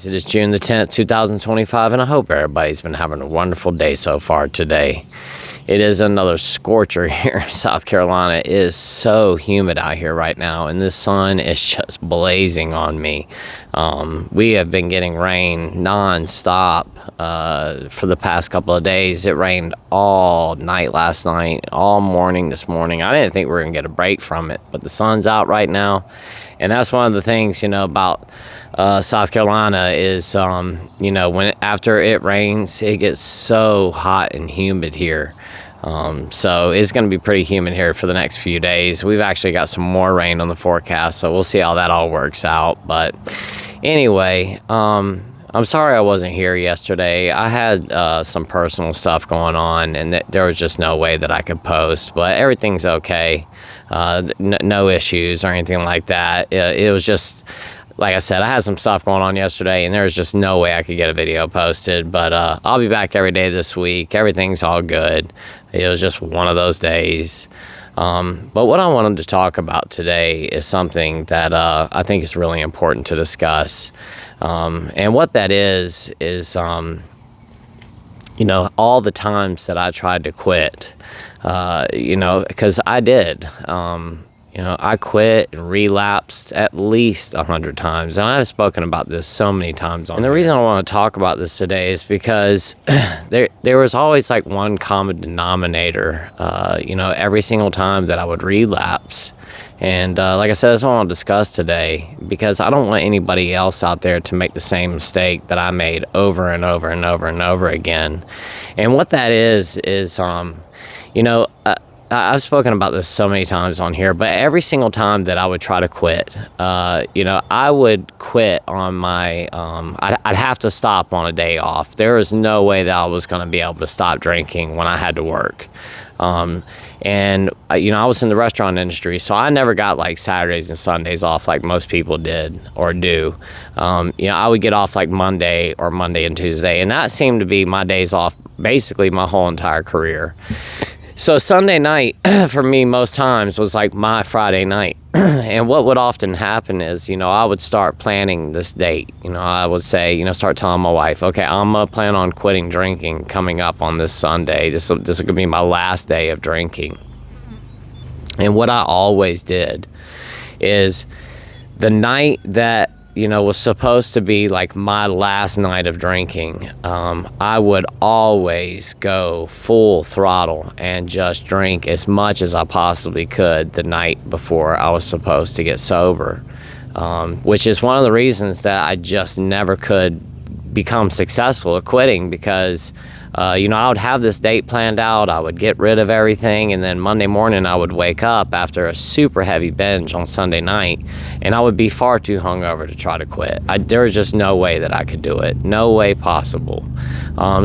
It is June the 10th, 2025, and I hope everybody's been having a wonderful day so far today. It is another scorcher here in South Carolina. It is so humid out here right now, and the sun is just blazing on me. We have been getting rain non-stop for the past couple of days. It rained all night last night, all morning this morning. I didn't think we were going to get a break from it, but the sun's out right now, and that's one of the things, about South Carolina is, when after it rains, it gets so hot and humid here. So it's going to be pretty humid here for the next few days. We've actually got some more rain on the forecast, so we'll see how that all works out. But anyway, I'm sorry I wasn't here yesterday. I had some personal stuff going on, and there was just no way that I could post, but everything's okay. No issues or anything like that. It was just, like I said, I had some stuff going on yesterday, and there was just no way I could get a video posted. But I'll be back every day this week. Everything's all good. It was just one of those days. But what I wanted to talk about today is something that I think is really important to discuss. And what that is all the times that I tried to quit, because I did. I quit and relapsed at least 100 times. And I've spoken about this so many times. And the reason I want to talk about this today is because there was always like one common denominator, every single time that I would relapse. And like I said, that's what I want to discuss today, because I don't want anybody else out there to make the same mistake that I made over and over and over and over again. And what that is I've spoken about this so many times on here, but every single time that I would try to quit, I would quit on my, I'd have to stop on a day off. There was no way that I was going to be able to stop drinking when I had to work. I was in the restaurant industry, so I never got like Saturdays and Sundays off like most people did or do. I would get off like Monday and Tuesday, and that seemed to be my days off basically my whole entire career. So Sunday night for me most times was like my Friday night. And what would often happen is, I would start planning this date. I would say, start telling my wife, okay, I'm going to plan on quitting drinking coming up on this Sunday. This is going to be my last day of drinking. And what I always did is the night that, was supposed to be like my last night of drinking, I would always go full throttle and just drink as much as I possibly could the night before I was supposed to get sober, which is one of the reasons that I just never could become successful at quitting, because I would have this date planned out, I would get rid of everything, and then Monday morning I would wake up after a super heavy binge on Sunday night, and I would be far too hungover to try to quit. There was just no way that I could do it, no way possible.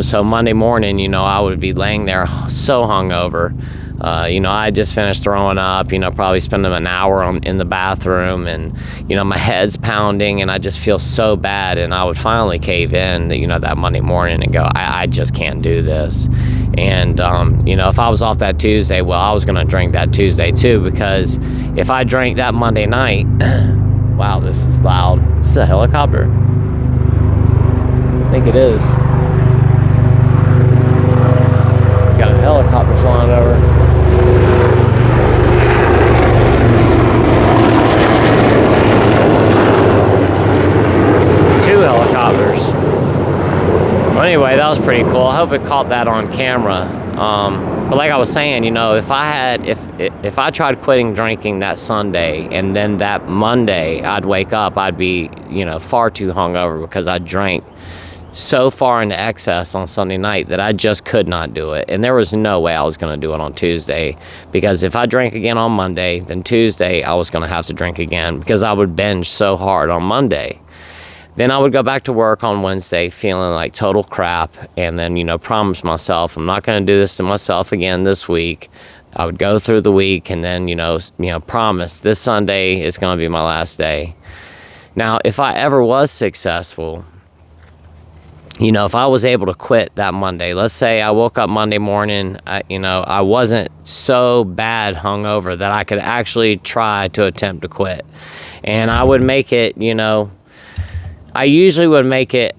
So Monday morning, I would be laying there so hungover. I just finished throwing up, probably spending an hour in the bathroom, and, my head's pounding, and I just feel so bad, and I would finally cave in, that Monday morning and go, I just can't do this. And, if I was off that Tuesday, well, I was going to drink that Tuesday too, because if I drank that Monday night, wow, this is loud. This is a helicopter. I think it is. Got a helicopter flying over. Two helicopters. Well, anyway, that was pretty cool. I hope it caught that on camera. But like I was saying, if I tried quitting drinking that Sunday, and then that Monday I'd wake up, I'd be, far too hungover because I drank so far into excess on Sunday night that I just could not do it. And there was no way I was going to do it on Tuesday, because if I drank again on Monday, then Tuesday I was going to have to drink again, because I would binge so hard on Monday. Then I would go back to work on Wednesday feeling like total crap, and then, promise myself I'm not going to do this to myself again this week. I would go through the week and then, promise this Sunday is going to be my last day. Now, if I ever was successful, if I was able to quit that Monday, let's say I woke up Monday morning, I wasn't so bad hungover that I could actually try to attempt to quit. And I would make it, I usually would make it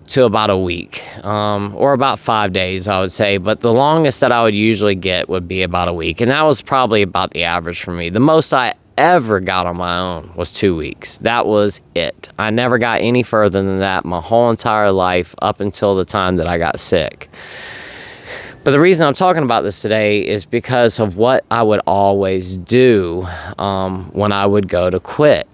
to about a week, or about 5 days, I would say. But the longest that I would usually get would be about a week. And that was probably about the average for me. The most I ever got on my own was 2 weeks. That was it. I never got any further than that my whole entire life up until the time that I got sick. But the reason I'm talking about this today is because of what I would always do when I would go to quit.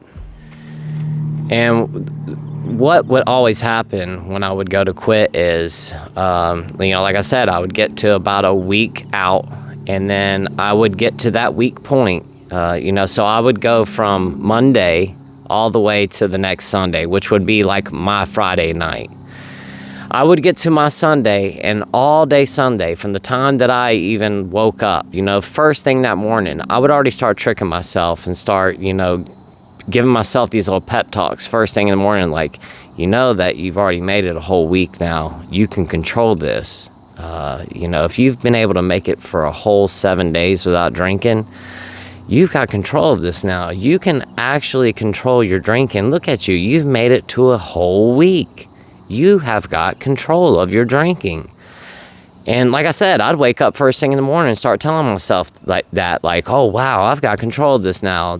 And what would always happen when I would go to quit is, like I said, I would get to about a week out, and then I would get to that weak point, so I would go from Monday all the way to the next Sunday, which would be like my Friday night. I would get to my Sunday, and all day Sunday, from the time that I even woke up, first thing that morning, I would already start tricking myself and start, giving myself these little pep talks first thing in the morning, like, that you've already made it a whole week now. You can control this. If you've been able to make it for a whole 7 days without drinking, you've got control of this now. You can actually control your drinking. Look at you. You've made it to a whole week. You have got control of your drinking. And like I said, I'd wake up first thing in the morning and start telling myself like, oh, wow, I've got control of this now.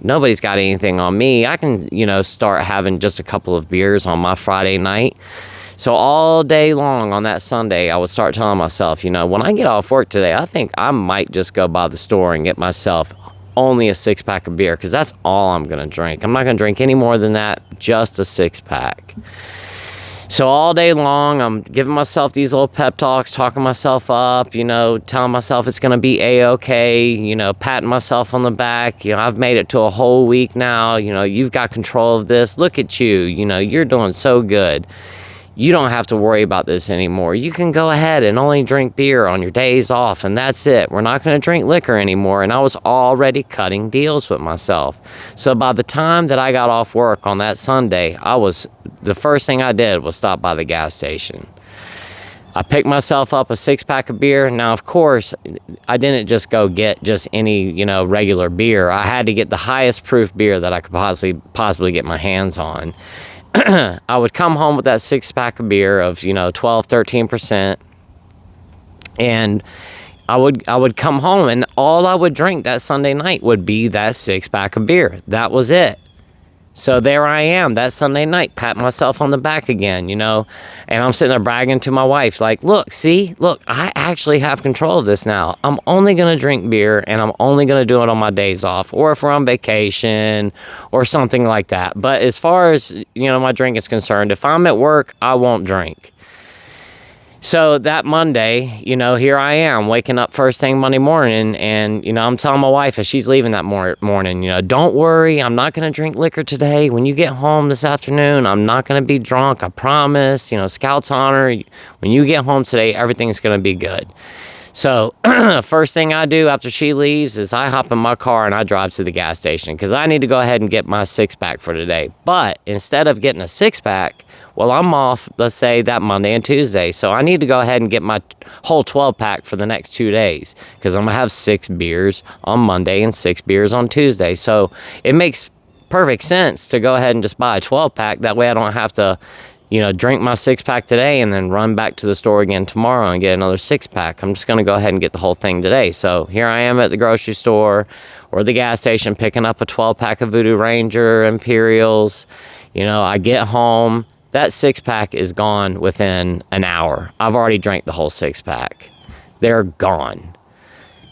Nobody's got anything on me. I can, start having just a couple of beers on my Friday night. So all day long on that Sunday, I would start telling myself, when I get off work today, I think I might just go by the store and get myself only a 6-pack of beer, because that's all I'm going to drink. I'm not going to drink any more than that, just a 6-pack. So all day long, I'm giving myself these little pep talks, talking myself up, telling myself it's going to be A-okay, patting myself on the back. I've made it to a whole week now. You've got control of this. Look at you. You're doing so good. You don't have to worry about this anymore. You can go ahead and only drink beer on your days off, and that's it. We're not going to drink liquor anymore. And I was already cutting deals with myself. So by the time that I got off work on that Sunday, the first thing I did was stop by the gas station. I picked myself up a 6-pack of beer. Now, of course, I didn't just go get just any, regular beer. I had to get the highest proof beer that I could possibly get my hands on. I would come home with that 6-pack of beer of, 12, 13%. And I would come home, and all I would drink that Sunday night would be that 6-pack of beer. That was it. So there I am that Sunday night, patting myself on the back again, and I'm sitting there bragging to my wife, like, look, I actually have control of this now. I'm only going to drink beer, and I'm only going to do it on my days off, or if we're on vacation or something like that. But as far as, my drink is concerned, if I'm at work, I won't drink. So that Monday, here I am waking up first thing Monday morning, and, I'm telling my wife as she's leaving that morning, don't worry, I'm not going to drink liquor today. When you get home this afternoon, I'm not going to be drunk, I promise. Scout's honor, when you get home today, everything's going to be good. So first thing I do after she leaves is I hop in my car and I drive to the gas station, because I need to go ahead and get my 6-pack for today. But instead of getting a 6-pack, well, I'm off, let's say, that Monday and Tuesday. So I need to go ahead and get my whole 12-pack for the next 2 days, because I'm going to have 6 beers on Monday and 6 beers on Tuesday. So it makes perfect sense to go ahead and just buy a 12-pack. That way I don't have to, drink my 6-pack today and then run back to the store again tomorrow and get another 6-pack. I'm just going to go ahead and get the whole thing today. So here I am at the grocery store or the gas station picking up a 12-pack of Voodoo Ranger Imperials. I get home. That 6-pack is gone within an hour. I've already drank the whole 6-pack. They're gone.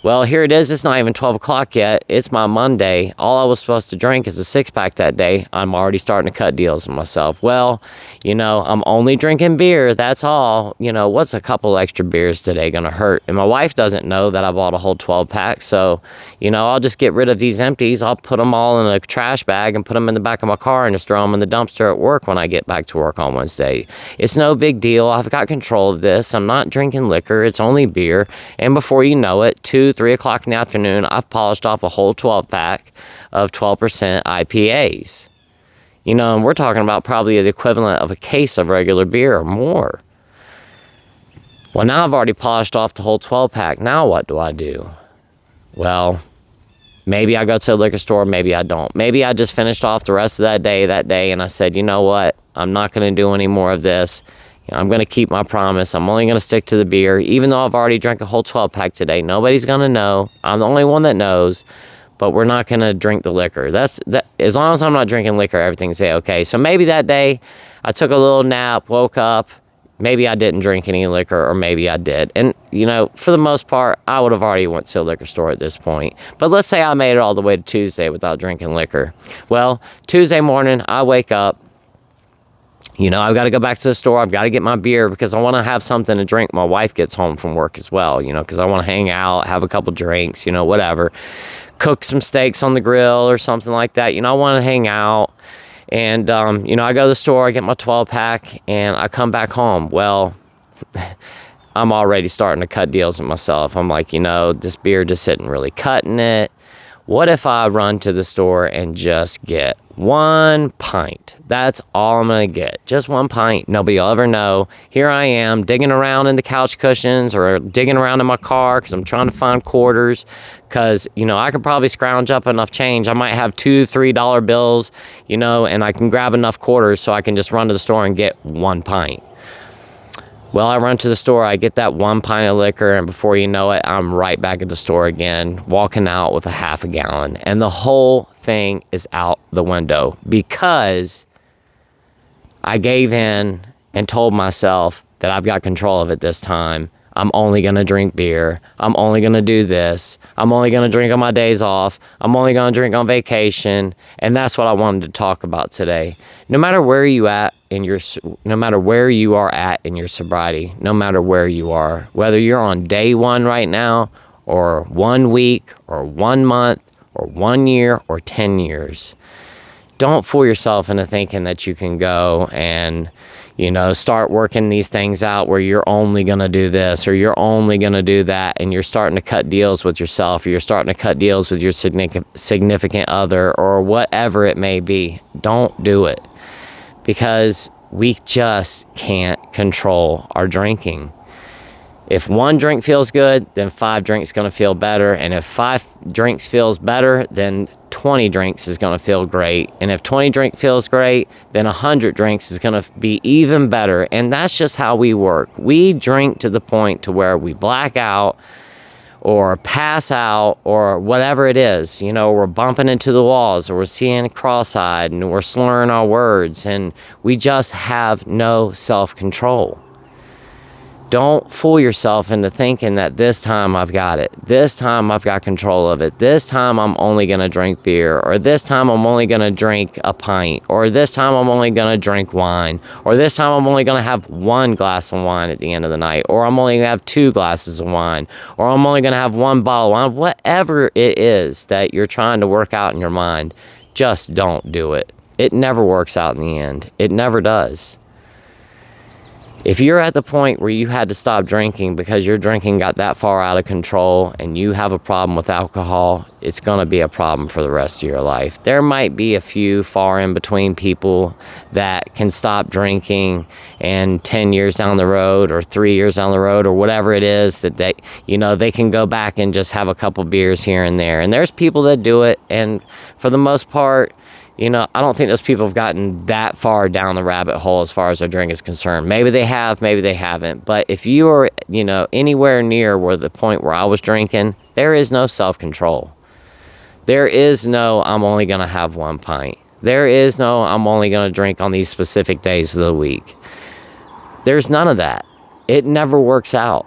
Well, here it is. It's not even 12 o'clock yet. It's my Monday. All I was supposed to drink is a 6-pack that day. I'm already starting to cut deals with myself. Well, I'm only drinking beer. That's all. What's a couple extra beers today going to hurt? And my wife doesn't know that I bought a whole 12-pack. So, I'll just get rid of these empties. I'll put them all in a trash bag and put them in the back of my car and just throw them in the dumpster at work when I get back to work on Wednesday. It's no big deal. I've got control of this. I'm not drinking liquor. It's only beer. And before you know it, 3 o'clock in the afternoon, I've polished off a whole 12-pack of 12% IPAs. And we're talking about probably the equivalent of a case of regular beer or more. Well, now I've already polished off the whole 12-pack. Now what do I do? Well, maybe I go to the liquor store, maybe I don't. Maybe I just finished off the rest of that day, and I said, you know what? I'm not going to do any more of this. I'm going to keep my promise. I'm only going to stick to the beer, even though I've already drank a whole 12-pack today. Nobody's going to know. I'm the only one that knows, but we're not going to drink the liquor. That. As long as I'm not drinking liquor, everything's okay. So maybe that day I took a little nap, woke up, maybe I didn't drink any liquor, or maybe I did. And, for the most part, I would have already went to the liquor store at this point. But let's say I made it all the way to Tuesday without drinking liquor. Well, Tuesday morning, I wake up. I've got to go back to the store. I've got to get my beer because I want to have something to drink. My wife gets home from work as well, because I want to hang out, have a couple drinks, whatever. Cook some steaks on the grill or something like that. I want to hang out. And, I go to the store, I get my 12-pack, and I come back home. Well, I'm already starting to cut deals with myself. I'm like, this beer just isn't really cutting it. What if I run to the store and just get 1 pint? That's all I'm going to get. Just 1 pint. Nobody will ever know. Here I am digging around in the couch cushions or digging around in my car because I'm trying to find quarters because, I could probably scrounge up enough change. I might have $2, $3 bills, and I can grab enough quarters so I can just run to the store and get 1 pint. Well, I run to the store, I get that 1 pint of liquor, and before you know it, I'm right back at the store again, walking out with a half a gallon. And the whole thing is out the window because I gave in and told myself that I've got control of it this time. I'm only going to drink beer. I'm only going to do this. I'm only going to drink on my days off. I'm only going to drink on vacation. And that's what I wanted to talk about today. No matter where you are at in your sobriety, no matter where you are, whether you're on day 1 right now, or 1 week, or 1 month, or 1 year, or 10 years, don't fool yourself into thinking that you can go and start working these things out where you're only going to do this or you're only going to do that, and you're starting to cut deals with yourself, or you're starting to cut deals with your significant other, or whatever it may be. Don't do it, because we just can't control our drinking. If 1 drink feels good, then 5 drinks going to feel better, and if 5 drinks feels better, then 20 drinks is going to feel great. And if 20 drink feels great, then 100 drinks is going to be even better. And that's just how we work. We drink to the point to where we black out or pass out or whatever it is. We're bumping into the walls, or we're seeing cross-eyed, and we're slurring our words, and we just have no self-control. Don't fool yourself into thinking that this time I've got it. This time I've got control of it. This time I'm only going to drink beer, or this time I'm only going to drink a pint, or this time I'm only going to drink wine, or this time I'm only going to have 1 glass of wine at the end of the night, or I'm only going to have 2 glasses of wine, or I'm only going to have 1 bottle of wine. Whatever it is that you're trying to work out in your mind, just don't do it. It never works out in the end. It never does. If you're at the point where you had to stop drinking because your drinking got that far out of control and you have a problem with alcohol, it's going to be a problem for the rest of your life. There might be a few far in between people that can stop drinking, and 10 years down the road or 3 years down the road or whatever it is that they can go back and just have a couple beers here and there. And there's people that do it, and for the most part, I don't think those people have gotten that far down the rabbit hole as far as their drink is concerned. Maybe they have, maybe they haven't. But if you are, anywhere near where the point where I was drinking, there is no self-control. There is no, I'm only going to have 1 pint. There is no, I'm only going to drink on these specific days of the week. There's none of that. It never works out.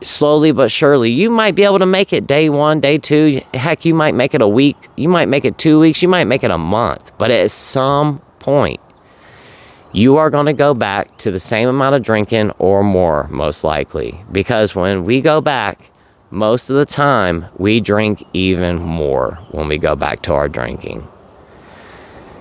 Slowly but surely, you might be able to make it day 1, day 2. Heck, you might make it a week. You might make it 2 weeks. You might make it a month. But at some point, you are going to go back to the same amount of drinking or more, most likely. Because when we go back, most of the time, we drink even more when we go back to our drinking.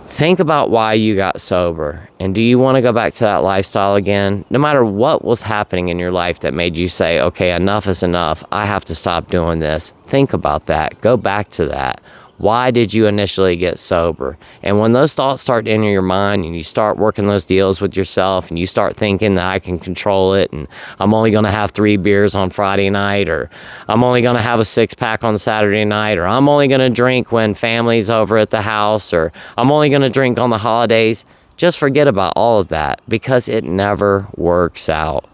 Think about why you got sober, and do you want to go back to that lifestyle again? No matter what was happening in your life that made you say, okay, enough is enough, I have to stop doing this. Think about that. Go back to that. Why did you initially get sober? And when those thoughts start to enter your mind and you start working those deals with yourself and you start thinking that I can control it and I'm only going to have 3 beers on Friday night, or I'm only going to have a 6-pack on Saturday night, or I'm only going to drink when family's over at the house, or I'm only going to drink on the holidays, just forget about all of that, because it never works out.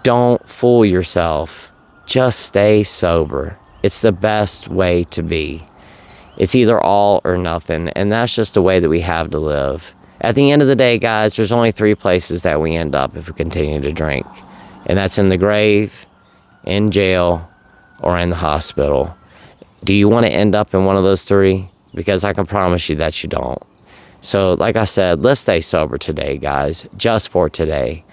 Don't fool yourself. Just stay sober. It's the best way to be. It's either all or nothing, and that's just the way that we have to live. At the end of the day, guys, there's only 3 places that we end up if we continue to drink, and that's in the grave, in jail, or in the hospital. Do you want to end up in one of those 3? Because I can promise you that you don't. So, like I said, let's stay sober today, guys, just for today.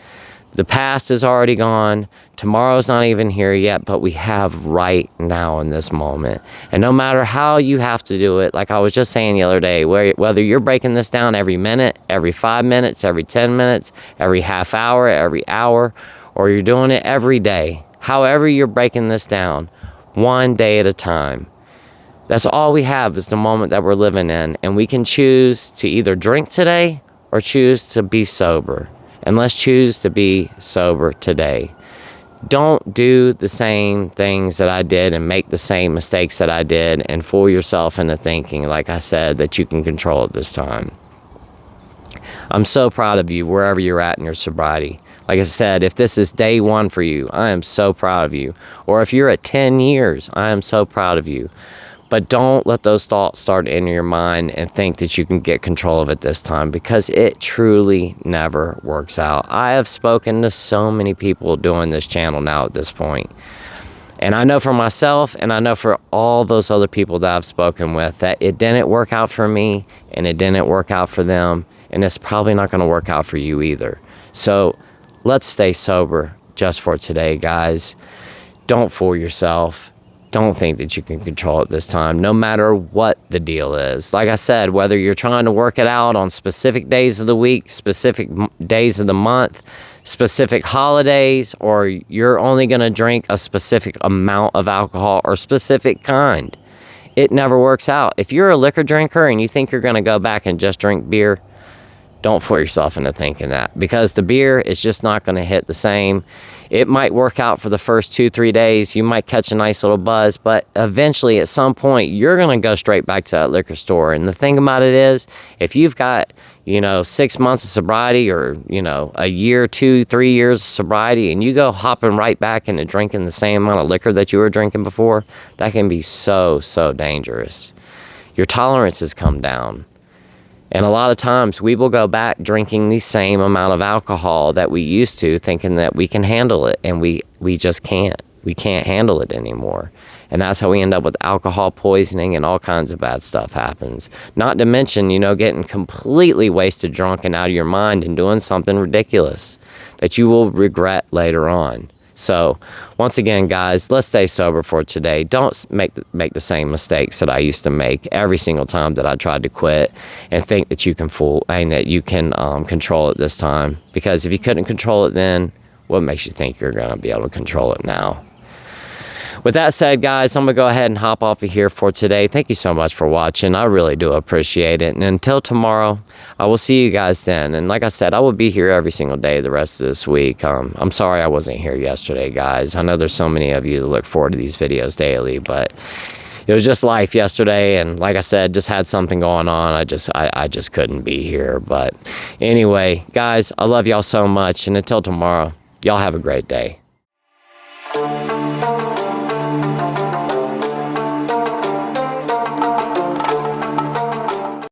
The past is already gone. Tomorrow's not even here yet, but we have right now in this moment. And no matter how you have to do it, like I was just saying the other day, whether you're breaking this down every minute, every 5 minutes, every 10 minutes, every half hour, every hour, or you're doing it every day, however you're breaking this down, one day at a time. That's all we have, is the moment that we're living in. And we can choose to either drink today or choose to be sober. And let's choose to be sober today. Don't do the same things that I did and make the same mistakes that I did and fool yourself into thinking, like I said, that you can control it this time. I'm so proud of you wherever you're at in your sobriety. Like I said, if this is day 1 for you, I am so proud of you. Or if you're at 10 years, I am so proud of you. But don't let those thoughts start in your mind and think that you can get control of it this time, because it truly never works out. I have spoken to so many people doing this channel now at this point. And I know for myself, and I know for all those other people that I've spoken with, that it didn't work out for me, and it didn't work out for them, and it's probably not going to work out for you either. So let's stay sober just for today, guys. Don't fool yourself. Don't think that you can control it this time, no matter what the deal is. Like I said, whether you're trying to work it out on specific days of the week, specific days of the month, specific holidays, or you're only going to drink a specific amount of alcohol or specific kind, it never works out. If you're a liquor drinker and you think you're going to go back and just drink beer, don't fool yourself into thinking that, because the beer is just not going to hit the same. It might work out for the first 2-3 days. You might catch a nice little buzz, but eventually at some point you're going to go straight back to that liquor store. And the thing about it is, if you've got, 6 months of sobriety, or, a year, 2-3 years of sobriety, and you go hopping right back into drinking the same amount of liquor that you were drinking before, that can be so, so dangerous. Your tolerances come down. And a lot of times we will go back drinking the same amount of alcohol that we used to, thinking that we can handle it, and we just can't. We can't handle it anymore. And that's how we end up with alcohol poisoning, and all kinds of bad stuff happens. Not to mention, getting completely wasted drunk and out of your mind and doing something ridiculous that you will regret later on. So, once again, guys, let's stay sober for today. Don't make the same mistakes that I used to make every single time that I tried to quit, and think that you can control it this time. Because if you couldn't control it then, what makes you think you're going to be able to control it now? With that said, guys, I'm going to go ahead and hop off of here for today. Thank you so much for watching. I really do appreciate it. And until tomorrow, I will see you guys then. And like I said, I will be here every single day the rest of this week. I'm sorry I wasn't here yesterday, guys. I know there's so many of you that look forward to these videos daily, but it was just life yesterday. And like I said, just had something going on. I just couldn't be here. But anyway, guys, I love y'all so much. And until tomorrow, y'all have a great day.